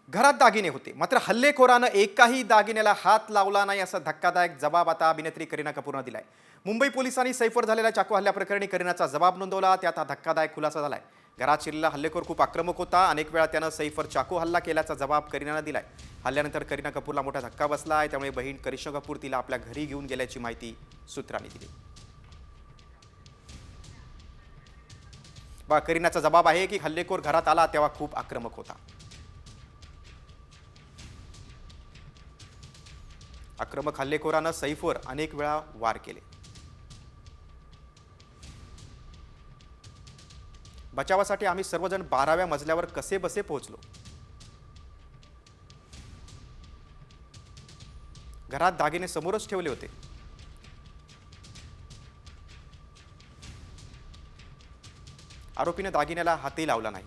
घरात दागिने होते, मात्र हल्लेखोरानं एकाही दागिन्याला हात लावला नाही असा धक्कादायक जबाब आता अभिनेत्री करीना कपूरनं दिलाय. मुंबई पोलिसांनी सैफवर झालेल्या चाकू हल्ल्याप्रकरणी करीनाचा जबाब नोंदवला. त्यात हा धक्कादायक खुलासा झालाय. घरात शिरलेला हल्लेखोर खूप आक्रमक होता. अनेक वेळा त्यानं सैफवर चाकू हल्ला केल्याचा जबाब करीनानं दिलाय. हल्ल्यानंतर करीना कपूरला मोठा धक्का बसलाय. त्यामुळे बहीण करिश्मा कपूर तिला आपल्या घरी घेऊन गेल्याची माहिती सूत्रांनी दिली. करीनाचा जबाब आहे की हल्लेखोर घरात आला तेव्हा खूप आक्रमक होता. आक्रमक हल्लेखोरानं सैफवर अनेक वेळा वार केले. बचावासाठी आम्ही सर्वजण 12व्या मजल्यावर कसे बसे पोहोचलो. घरात दागिने समोरच ठेवले होते. आरोपीने दागिन्याला हातही लावला नाही.